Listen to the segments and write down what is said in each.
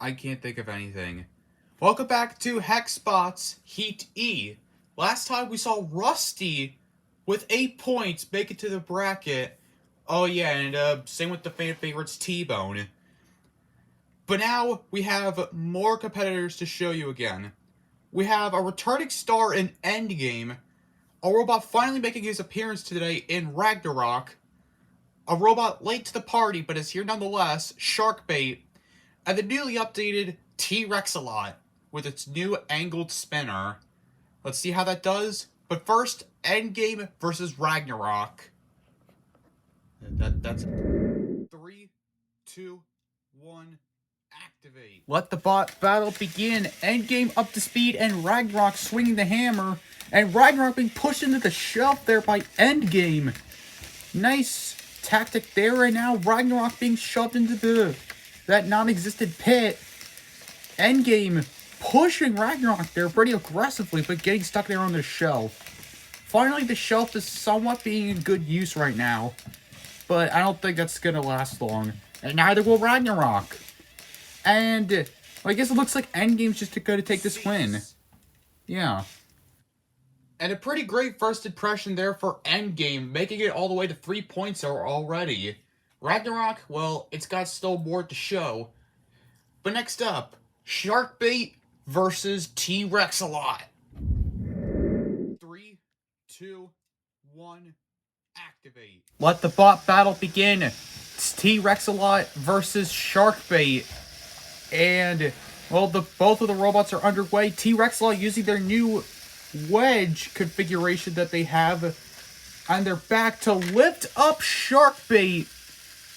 I can't think of anything. Welcome back to Hexbots Heat E. Last time we saw Rusty with 8 points make it to the bracket. Oh yeah, and same with the fan favorites T-Bone. But now we have more competitors to show you again. We have a returning star in Endgame, a robot finally making his appearance today in Ragnarok, a robot late to the party but is here nonetheless, Sharkbait, and the newly updated T-Rex-a-lot with its new angled spinner. Let's see how that does. But first, Endgame versus Ragnarok. That's 3, 2, 1, activate. Let the bot battle begin. Endgame up to speed and Ragnarok swinging the hammer. And Ragnarok being pushed into the shelf there by Endgame. Nice tactic there right now. Ragnarok being shoved into that non-existent pit. Endgame pushing Ragnarok there pretty aggressively, but getting stuck there on the shelf. Finally, the shelf is somewhat being in good use right now, but I don't think that's going to last long. And neither will Ragnarok. And I guess it looks like Endgame's just going to take this win. Yeah. And a pretty great first impression there for Endgame, making it all the way to 3 points already. Ragnarok, well, it's got still more to show. But next up, Sharkbait versus T-Rex-a-lot. 3, 2, 1, activate. Let the bot battle begin. It's T-Rex-a-lot versus Sharkbait. And, well, both of the robots are underway. T-Rex-a-lot using their new wedge configuration that they have on their back to lift up Sharkbait.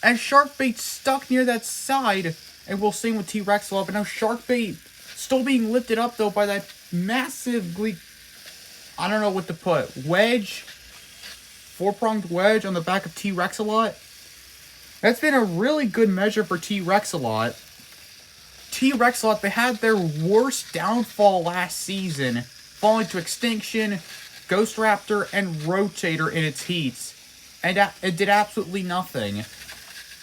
And Sharkbait's stuck near that side. And we'll see with T-Rex-a-lot. But now Sharkbait still being lifted up, though, by that massively, I don't know what to put, wedge? Four-pronged wedge on the back of T-Rex-a-lot. That's been a really good measure for T-Rex-a-lot. T-Rex-a-lot, they had their worst downfall last season, falling to extinction, Ghost Raptor, and Rotator in its heats. And it did absolutely nothing.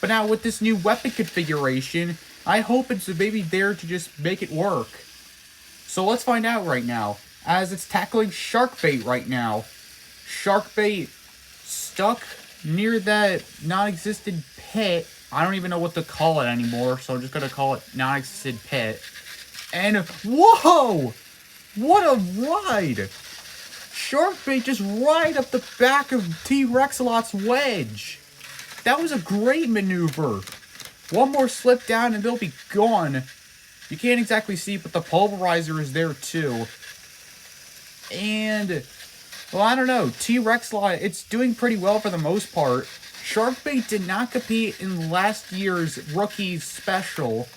But now with this new weapon configuration, I hope it's maybe there to just make it work. So let's find out right now, as it's tackling Sharkbait right now. Sharkbait stuck near that non-existent pit. I don't even know what to call it anymore, so I'm just going to call it non-existent pit. And, whoa! What a ride! Sharkbait just right up the back of T-Rex-a-lot's wedge. That was a great maneuver. One more slip down and they'll be gone. You can't exactly see, but the pulverizer is there too. And, well, I don't know. T-Rex-a-lot, it's doing pretty well for the most part. Sharkbait did not compete in last year's Rookies Special,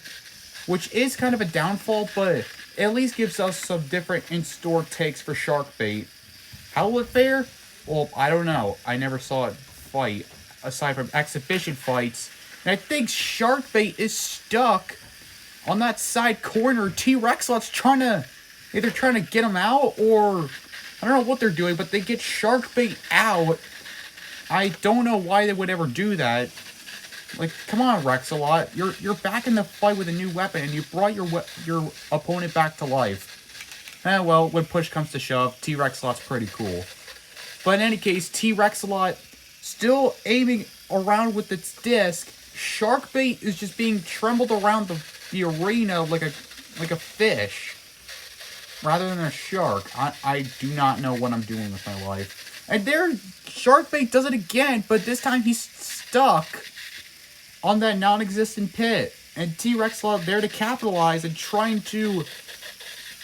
which is kind of a downfall, but at least gives us some different in-store takes for Sharkbait. How will it fare? Well, I don't know. I never saw it fight, aside from exhibition fights. And I think Sharkbait is stuck on that side corner. T-Rex-a-lot's either trying to get him out, or I don't know what they're doing, but they get Sharkbait out. I don't know why they would ever do that. Like, come on, Rex-a-lot. You're back in the fight with a new weapon, and you brought your opponent back to life. Well, when push comes to shove, T-Rex-a-lot's pretty cool. But in any case, T-Rex-a-lot still aiming around with its disc. Sharkbait is just being trembled around the arena like a fish, rather than a shark. I do not know what I'm doing with my life. And there, Sharkbait does it again, but this time he's stuck on that non-existent pit. And T-Rex-a-lot there to capitalize and trying to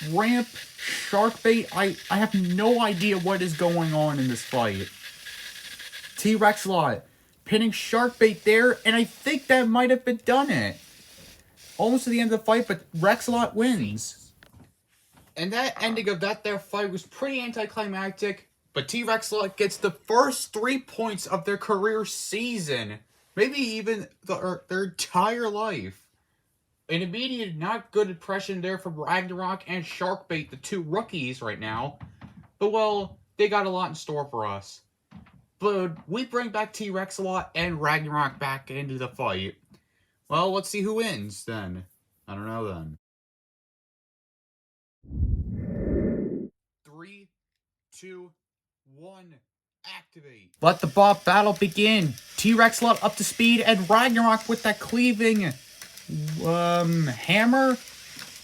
ramp Sharkbait. I have no idea what is going on in this fight. T-Rex-a-lot pinning Sharkbait there, and I think that might have been done it. Almost to the end of the fight, but Rex-a-lot wins. And that ending of that fight was pretty anticlimactic, but T-Rex-a-lot gets the first 3 points of their career season. Maybe even their entire life. An immediate not good impression there from Ragnarok and Sharkbait, the two rookies right now. But well, they got a lot in store for us. But we bring back T-Rex-a-lot and Ragnarok back into the fight. Well, let's see who wins then. I don't know then. 3, 2, 1, activate. Let the bot battle begin. T-Rex lot up to speed, and Ragnarok with that cleaving hammer?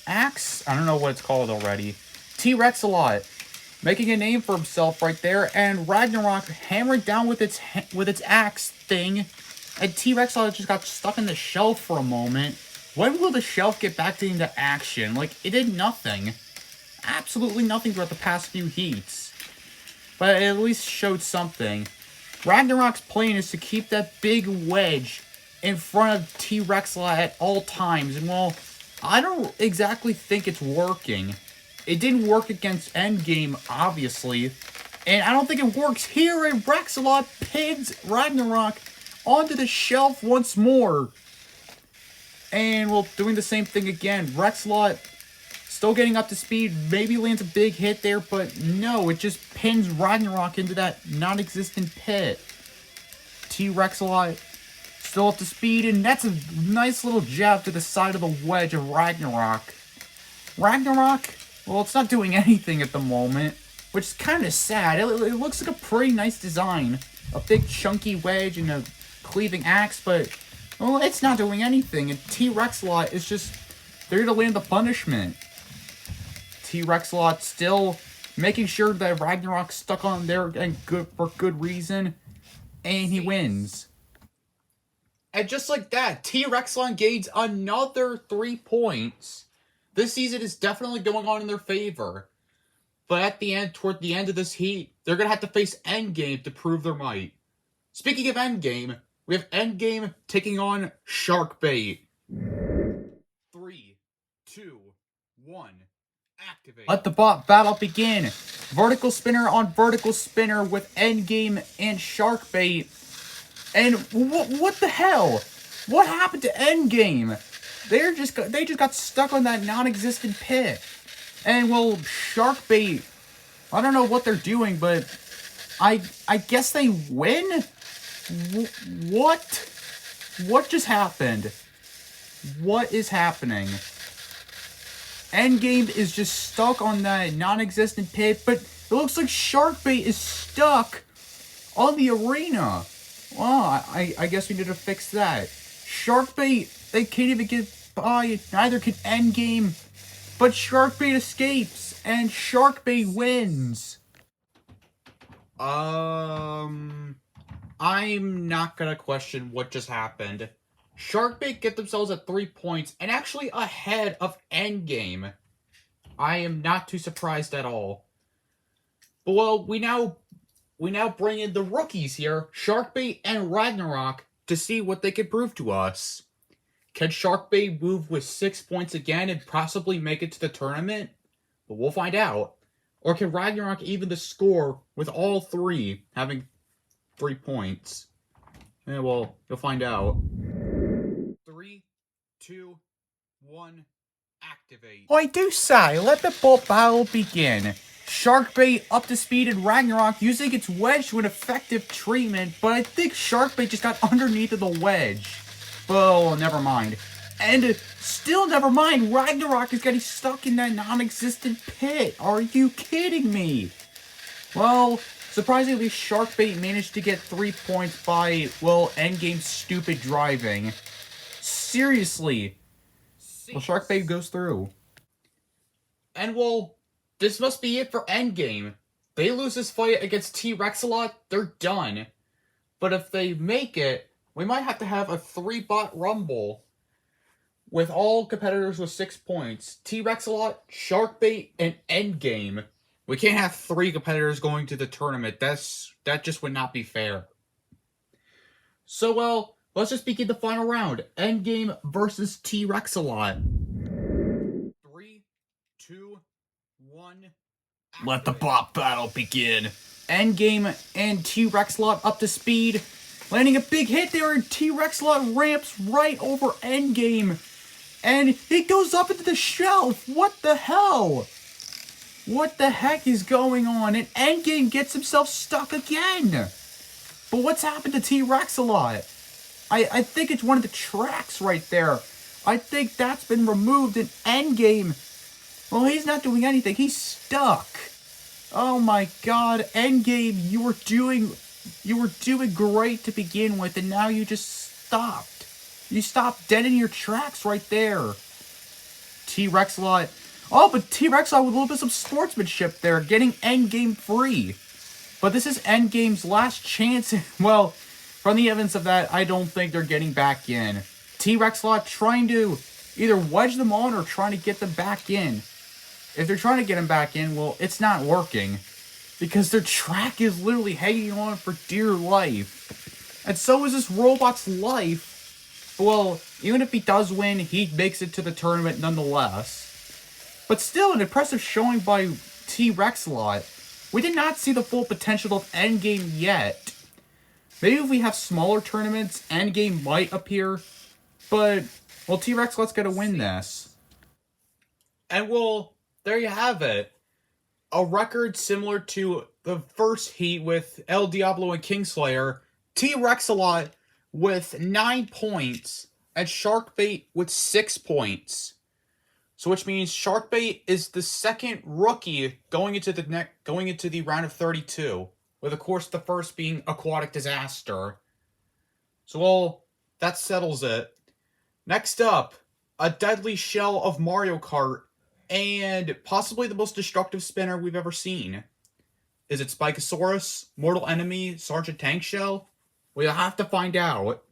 Axe? I don't know what it's called already. T-Rex a lot. Making a name for himself right there, and Ragnarok hammering down with its axe thing, and T-Rex just got stuck in the shelf for a moment. When will the shelf get back into action? Like, it did nothing. Absolutely nothing throughout the past few heats. But it at least showed something. Ragnarok's plan is to keep that big wedge in front of T-Rex at all times, and well, I don't exactly think it's working. It didn't work against Endgame, obviously. And I don't think it works here, and Rexalot pins Ragnarok onto the shelf once more. And, well, doing the same thing again. Rexalot still getting up to speed, maybe lands a big hit there, but no, it just pins Ragnarok into that non-existent pit. T-Rexalot still up to speed, and that's a nice little jab to the side of the wedge of Ragnarok. Ragnarok, well, it's not doing anything at the moment, which is kind of sad. It looks like a pretty nice design. A big chunky wedge and a cleaving axe, but, well, it's not doing anything. And T-Rexalot is just there to land the punishment. T-Rexalot still making sure that Ragnarok's stuck on there and for good reason, and he wins. And just like that, T-Rexalot gains another 3 points. This season is definitely going on in their favor. But at the end, toward the end of this heat, they're going to have to face Endgame to prove their might. Speaking of Endgame, we have Endgame taking on Sharkbait. 3, 2, 1, activate. Let the bot battle begin. Vertical spinner on vertical spinner with Endgame and Sharkbait. And what the hell? What happened to Endgame? They just got stuck on that non-existent pit. And well, Sharkbait, I don't know what they're doing, but I guess they win? What? What just happened? What is happening? Endgame is just stuck on that non-existent pit, but it looks like Sharkbait is stuck on the arena. Well, I guess we need to fix that. Sharkbait, they can't even get by. Neither can Endgame. But Sharkbait escapes, and Sharkbait wins. I'm not gonna question what just happened. Sharkbait get themselves at 3 points, and actually ahead of Endgame. I am not too surprised at all. But well, we now bring in the rookies here, Sharkbait and Ragnarok, to see what they can prove to us. Can Sharkbait move with 6 points again and possibly make it to the tournament? But we'll find out. Or can Ragnarok even the score with all three having 3 points? Yeah, well, you'll find out. 3, 2, 1, activate. I do say, let the bot battle begin. Sharkbait up to speed and Ragnarok using its wedge to an effective treatment, but I think Sharkbait just got underneath of the wedge. Oh, never mind. And still never mind, Ragnarok is getting stuck in that non-existent pit. Are you kidding me? Well, surprisingly, Sharkbait managed to get 3 points by, well, Endgame's stupid driving. Seriously. Well, Sharkbait goes through. And, well, this must be it for Endgame. They lose this fight against T-Rexalot, they're done. But if they make it, we might have to have a 3-bot rumble with all competitors with 6 points. T-Rexalot, Sharkbait, and Endgame. We can't have 3 competitors going to the tournament. That just would not be fair. So, well, let's just begin the final round. Endgame versus T-Rexalot. 3, 2, 1. Let the bot battle begin. Endgame and T-Rexalot up to speed. Landing a big hit there, and T-Rexalot ramps right over Endgame. And it goes up into the shelf. What the hell? What the heck is going on? And Endgame gets himself stuck again. But what's happened to T-Rexalot? I think it's one of the tracks right there. I think that's been removed in endgame. Well, he's not doing anything. He's stuck. Oh my god, endgame, you were doing great to begin with, and now you just stopped. You stopped dead in your tracks right there. T-Rex-Lot. Oh, but T-Rex-Lot with a little bit of sportsmanship there, getting endgame free. But this is endgame's last chance. Well, from the evidence of that, I don't think they're getting back in. T-Rex-Lot trying to either wedge them on or trying to get them back in. If they're trying to get them back in, well, it's not working. Because their track is literally hanging on for dear life. And so is this robot's life. Well, even if he does win, he makes it to the tournament nonetheless. But still, an impressive showing by T-Rex-Lot. We did not see the full potential of endgame yet. Maybe if we have smaller tournaments, endgame might appear. But, well, T-Rex-Lot's gonna win this. And, well, there you have it. A record similar to the first heat with El Diablo and Kingslayer. T-Rex-Lot with 9 points, and Sharkbait with 6 points. So which means Sharkbait is the second rookie going into the round of 32. With of course the first being Aquatic Disaster. So well, that settles it. Next up, a deadly shell of Mario Kart, and possibly the most destructive spinner we've ever seen. Is it Spikosaurus, Mortal Enemy, Sergeant Tank Shell? We'll have to find out.